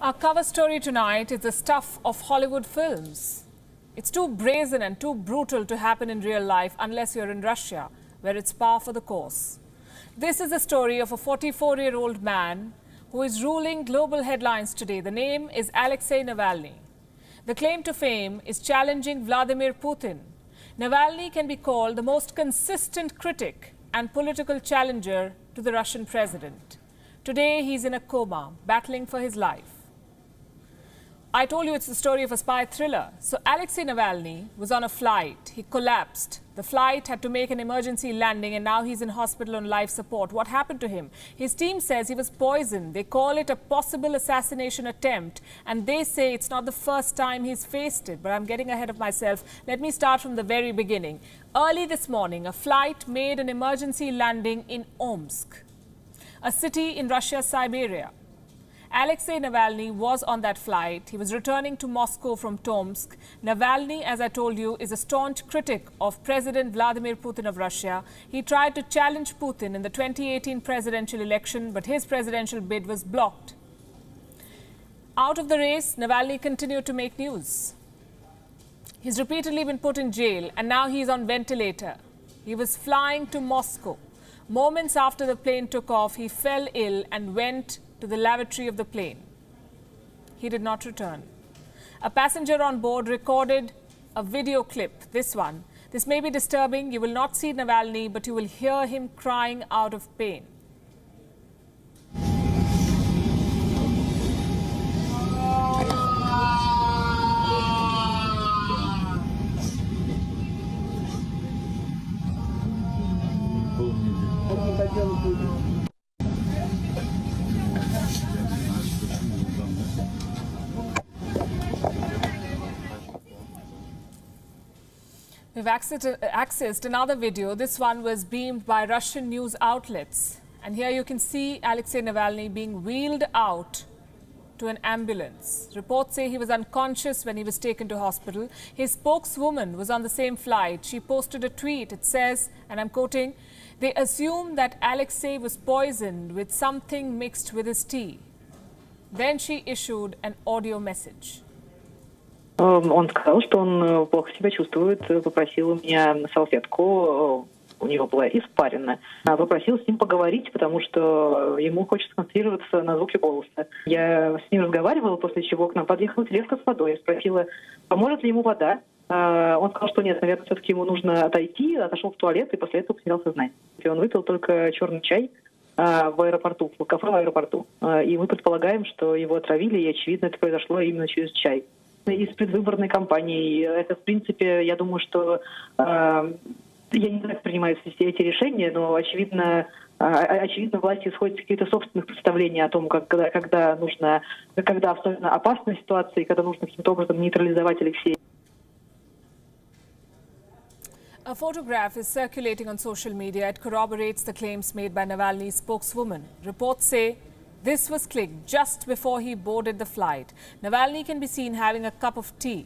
Our cover story tonight is the stuff of Hollywood films. It's too brazen and too brutal to happen in real life unless you're in Russia, where it's par for the course. This is the story of a 44-year-old man who is ruling global headlines today. The name is Alexei Navalny. The claim to fame is challenging Vladimir Putin. Navalny can be called the most consistent critic and political challenger to the Russian president. Today, he's in a coma, battling for his life. I told you it's the story of a spy thriller. So Alexei Navalny was on a flight. He collapsed. The flight had to make an emergency landing and now he's in hospital on life support. What happened to him? His team says he was poisoned. They call it a possible assassination attempt. And they say it's not the first time he's faced it. But I'm getting ahead of myself. Let me start from the very beginning. Early this morning, a flight made an emergency landing in Omsk, a city in Russia's Siberia. Alexei Navalny was on that flight. He was returning to Moscow from Tomsk. Navalny, as I told you, is a staunch critic of President Vladimir Putin of Russia. He tried to challenge Putin in the 2018 presidential election, but his presidential bid was blocked. Out of the race, Navalny continued to make news. He's repeatedly been put in jail, and now he's on ventilator. He was flying to Moscow. Moments after the plane took off, he fell ill and went to the lavatory of the plane. He did not return. A passenger on board recorded a video clip, this one. This may be disturbing. You will not see Navalny, but you will hear him crying out of pain. We've accessed another video. This one was beamed by Russian news outlets. And here you can see Alexei Navalny being wheeled out to an ambulance. Reports say he was unconscious when he was taken to hospital. His spokeswoman was on the same flight. She posted a tweet. It says, and I'm quoting, "They assume that Alexei was poisoned with something mixed with his tea." Then she issued an audio message. Он сказал, что он плохо себя чувствует, попросил у меня салфетку, у него была испарина. Попросил с ним поговорить, потому что ему хочется сконцентрироваться на звуке голоса. Я с ним разговаривала, после чего к нам подъехала тележка с водой. Я спросила, поможет ли ему вода. Он сказал, что нет, наверное, все-таки ему нужно отойти, отошел в туалет и после этого потерял сознание. И он выпил только черный чай в аэропорту, в кафе в аэропорту. И мы предполагаем, что его отравили, и, очевидно, это произошло именно через чай. Из предвыборной кампании. Это, в принципе, я думаю, что я не знаю, как принимаются все эти решения, но, очевидно, власти исходят из каких-то собственных представлений о том, когда особенно опасная ситуация, и когда нужно каким-то образом нейтрализовать Алексея. A photograph is circulating on social media. It corroborates the claims made by Navalny's spokeswoman. Reports say this was clicked just before he boarded the flight. Navalny can be seen having a cup of tea.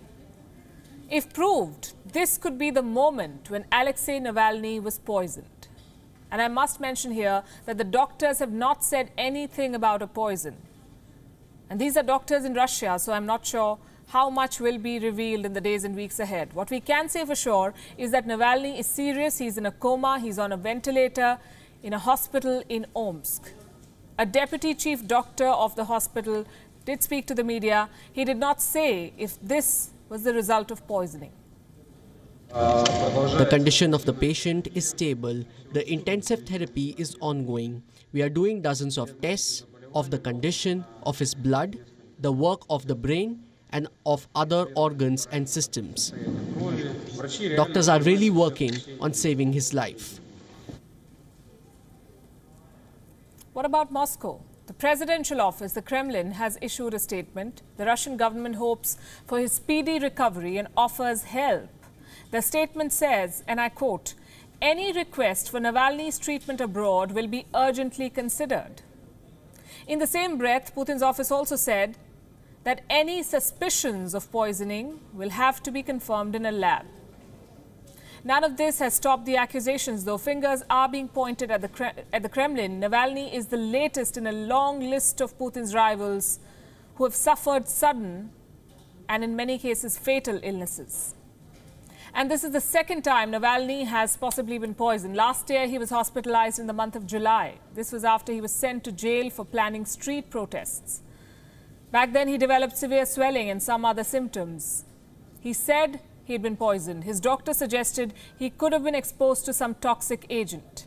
If proved, this could be the moment when Alexei Navalny was poisoned. And I must mention here that the doctors have not said anything about a poison. And these are doctors in Russia, so I'm not sure how much will be revealed in the days and weeks ahead. What we can say for sure is that Navalny is serious. He's in a coma. He's on a ventilator in a hospital in Omsk. A deputy chief doctor of the hospital did speak to the media. He did not say if this was the result of poisoning. The condition of the patient is stable. The intensive therapy is ongoing. We are doing dozens of tests of the condition of his blood, the work of the brain, and of other organs and systems. Doctors are really working on saving his life. What about Moscow? The presidential office, the Kremlin, has issued a statement. The Russian government hopes for his speedy recovery and offers help. The statement says, and I quote, "Any request for Navalny's treatment abroad will be urgently considered." In the same breath, Putin's office also said that any suspicions of poisoning will have to be confirmed in a lab. None of this has stopped the accusations, though fingers are being pointed at the Kremlin. Navalny is the latest in a long list of Putin's rivals who have suffered sudden and in many cases fatal illnesses. And this is the second time Navalny has possibly been poisoned. Last year, he was hospitalized in the month of July. This was after he was sent to jail for planning street protests. Back then, he developed severe swelling and some other symptoms. He said he had been poisoned. His doctor suggested he could have been exposed to some toxic agent.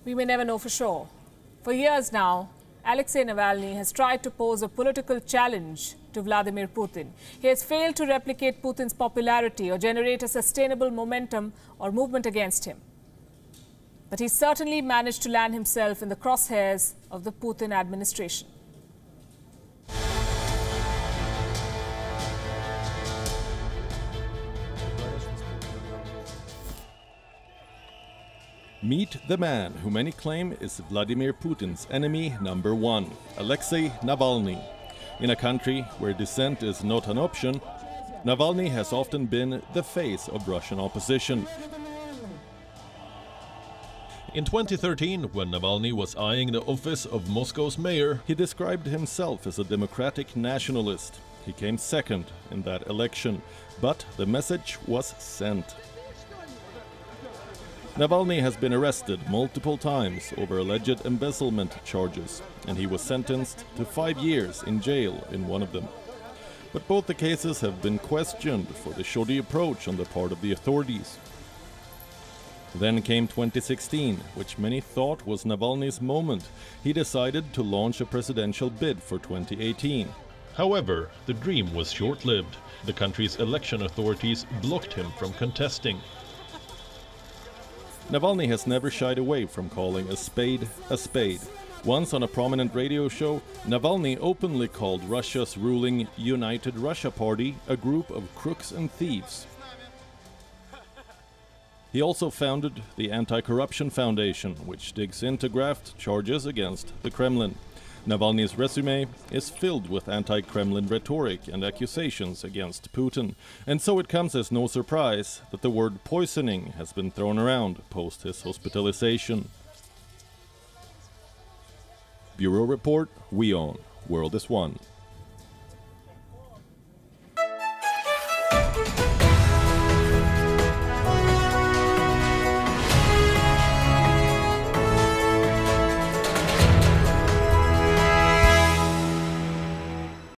We may never know for sure. For years now, Alexei Navalny has tried to pose a political challenge to Vladimir Putin. He has failed to replicate Putin's popularity or generate a sustainable momentum or movement against him. But he certainly managed to land himself in the crosshairs of the Putin administration. Meet the man who many claim is Vladimir Putin's enemy number one, Alexei Navalny. In a country where dissent is not an option, Navalny has often been the face of Russian opposition. In 2013, when Navalny was eyeing the office of Moscow's mayor, He described himself as a democratic nationalist. He came second in that election, but the message was sent. Navalny has been arrested multiple times over alleged embezzlement charges, and he was sentenced to 5 years in jail in one of them. But both the cases have been questioned for the shoddy approach on the part of the authorities. Then came 2016, which many thought was Navalny's moment. He decided to launch a presidential bid for 2018. however, the dream was short-lived. The country's election authorities blocked him from contesting. Navalny has never shied away from calling a spade a spade. Once on a prominent radio show, Navalny openly called Russia's ruling United Russia Party a group of crooks and thieves. He also founded the Anti-Corruption Foundation, which digs into graft charges against the Kremlin. Navalny's resume is filled with anti-Kremlin rhetoric and accusations against Putin, and so it comes as no surprise that the word poisoning has been thrown around post his hospitalization. Bureau Report, WION, World is One.